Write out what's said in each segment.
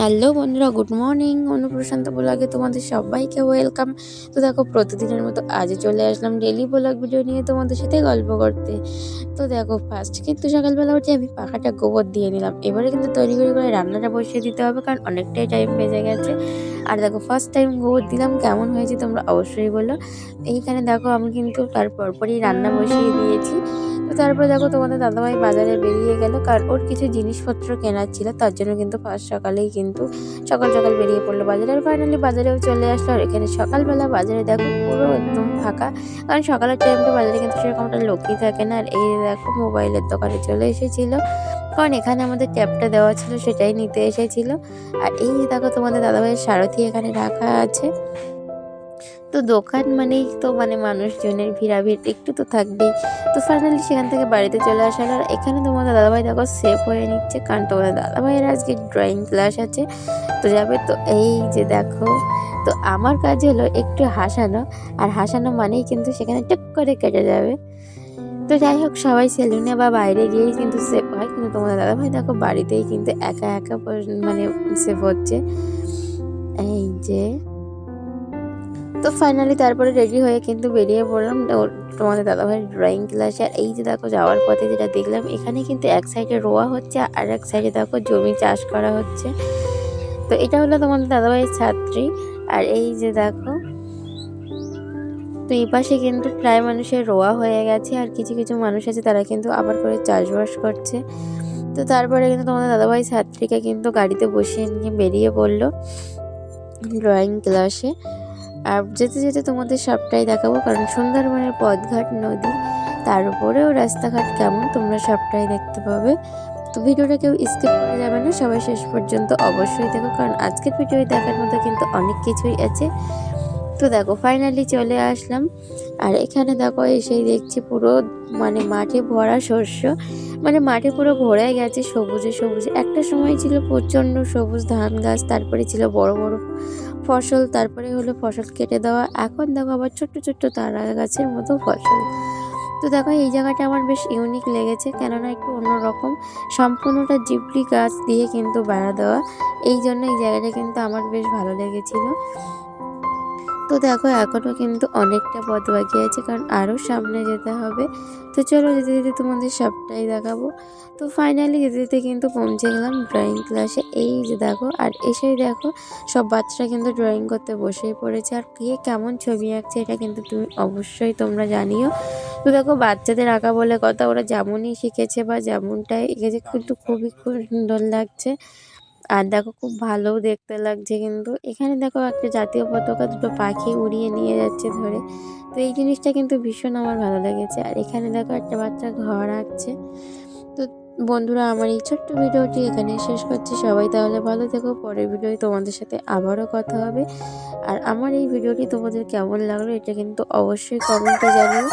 Hello বন্ধুরা, good morning. অনুপ্রশান্ত ব্লগে তোমাদের সবাইকে ওয়েলকাম। তো দেখো, প্রতিদিনের মতো আজও চলে আসলাম ডেইলি ব্লগ ভিডিও নিয়ে তোমাদের সাথে গল্প করতে। তো দেখো, ফার্স্ট কিন্তু সকালবেলা উঠে আমি পাখাটা গোবর দিয়ে নিলাম। এবারে কিন্তু তৈরি করে রান্নাটা বসিয়ে দিতে হবে, কারণ অনেকটাই টাইম বেজে গেছে। আর দেখো, ফার্স্ট টাইম গোবর দিলাম, কেমন হয়েছে তোমরা অবশ্যই বলো। এইখানে দেখো, আমি কিন্তু তার পরপরই রান্না বসিয়ে দিয়েছি। তো তারপরে দেখো, তোমাদের দাদাভাই বাজারে বেরিয়ে গেল, কারণ ওর কিছু জিনিসপত্র কেনার ছিল, তার জন্য কিন্তু ফার্স্ট সকালেই কিন্তু সকাল সকাল বেরিয়ে পড়লো বাজারে। আর ফাইনালি বাজারেও চলে আসলো। আর এখানে সকালবেলা বাজারে দেখো পুরো একদম ফাঁকা, কারণ সকালের টাইমটা বাজারে কিন্তু সেরকম একটা লোকই থাকে না। আর এই দেখো, মোবাইলের দোকানে চলে এসেছিল, কারণ এখানে আমাদের ট্যাবটা দেওয়া ছিল, সেটাই নিতে এসেছিল। আর এই দেখো, তোমাদের দাদাভাইয়ের সারথি এখানে রাখা আছে। তো দোকান মানেই তো মানুষজনের ভিড়াভিড় একটু তো থাকবেই। তো ফাইনালি সেখান থেকে বাড়িতে চলে আসার। আর এখানে তোমাদের দাদাভাই দেখো সেফ হয়ে নিচ্ছে, কারণ তোমাদের দাদাভাইয়ের আজকে ড্রয়িং ক্লাস আছে, তো যাবে। তো এই যে দেখো, তো আমার কাজ হলো একটু হাসানো, আর হাসানো মানেই কিন্তু সেখানে টুক করে কেটে যাবে। তো যাই হোক, সবাই সেলুনে বা বাইরে গিয়েই কিন্তু সেফ হয়, কিন্তু তোমাদের দাদাভাই দেখো বাড়িতেই কিন্তু একা একা সেফ হচ্ছে। এই যে, তো ফাইনালি তারপরে রেডি হয়ে কিন্তু বেরিয়ে পড়লাম তোমাদের দাদাভাইয়ের ড্রয়িং ক্লাসে। আর এই যে দেখো, যাওয়ার পথে যেটা দেখলাম, এখানে কিন্তু এক সাইডে রোয়া হচ্ছে, আর এক সাইডে দেখো জমি চাষ করা হচ্ছে। তো এটা হলো তোমাদের দাদাভাইয়ের ছাত্রী। আর এই যে দেখো, তো এই পাশে কিন্তু প্রায় মানুষের রোয়া হয়ে গেছে, আর কিছু কিছু মানুষ আছে তারা কিন্তু আবার করে চাষবাস করছে। তো তারপরে কিন্তু তোমাদের দাদাভাই ছাত্রীকে কিন্তু গাড়িতে বসিয়ে নিয়ে বেরিয়ে পড়লো ড্রয়িং ক্লাসে। আর যেতে যেতে তোমাদের সবটাই দেখাবো, কারণ সুন্দরবনের পথঘাট, নদী, তার উপরেও রাস্তাঘাট কেমন, তোমরা সবটাই দেখতে পাবে। তো ভিডিওটা কেউ স্কিপ করা যাবে না, সবাই শেষ পর্যন্ত অবশ্যই দেখো, কারণ আজকের ভিডিও দেখার মতো কিন্তু অনেক কিছুই আছে। তো দেখো, ফাইনালি চলে আসলাম। আর এখানে দেখো, এসেই দেখছি পুরো মাঠে ভরা শস্য, মাঠে পুরো ভরে গেছে সবুজে সবুজে। একটা সময় ছিল প্রচণ্ড সবুজ ধান গাছ, তারপরে ছিল বড় বড় ফসল, তারপরে হলো ফসল কেটে দেওয়া, এখন দেখো আবার ছোট্ট ছোট্ট তারা গাছের মতো ফসল। তো দেখো, এই জায়গাটা আমার বেশ ইউনিক লেগেছে, কেননা একটু অন্যরকম, সম্পূর্ণটা জিবলি গাছ দিয়ে কিন্তু বেড়া দেওয়া। এই জন্য এই জায়গাটা কিন্তু আমার বেশ ভালো লেগেছিল। তো দেখো, এখনও কিন্তু অনেকটা পথ বাকি আছে, কারণ আরও সামনে যেতে হবে। তো চলো, যেতে যেতে তোমাদের সবটাই দেখাবো। তো ফাইনালি যেতে যেতে কিন্তু পৌঁছে গেলাম ড্রয়িং ক্লাসে। এই যে দেখো, আর এসেই দেখো সব বাচ্চারা কিন্তু ড্রয়িং করতে বসেই পড়েছে। আর কে কেমন ছবি আঁকছে এটা কিন্তু অবশ্যই তোমরা জানিও। তো দেখো, বাচ্চাদের আঁকা বলে কথা, ওরা যেমনই শিখেছে বা যেমনটাই এঁকেছে কিন্তু খুবই খুব সুন্দর লাগছে। আর দেখো, খুব ভালোও দেখতে লাগছে। কিন্তু এখানে দেখো, একটা জাতীয় পতাকা দুটো পাখি উড়িয়ে নিয়ে যাচ্ছে ধরে। তো এই জিনিসটা কিন্তু ভীষণ আমার ভালো লেগেছে। আর এখানে দেখো, একটা বাচ্চা ঘর আঁকছে। তো বন্ধুরা, আমার এই ছোট্ট ভিডিওটি এখানে শেষ করছি। সবাই তাহলে ভালো থেকো, পরের ভিডিওয় তোমাদের সাথে আবারও কথা হবে। আর আমার এই ভিডিওটি তোমাদের কেমন লাগলো এটা কিন্তু অবশ্যই কমেন্টে জানিও।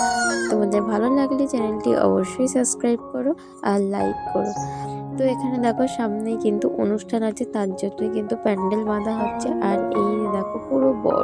তোমাদের ভালো লাগলে চ্যানেলটি অবশ্যই সাবস্ক্রাইব করো আর লাইক করো। তো এখানে দেখো, সামনেই কিন্তু অনুষ্ঠান আছে, তার জন্যই কিন্তু প্যান্ডেল বাঁধা হচ্ছে। আর এই দেখো, পুরো বড়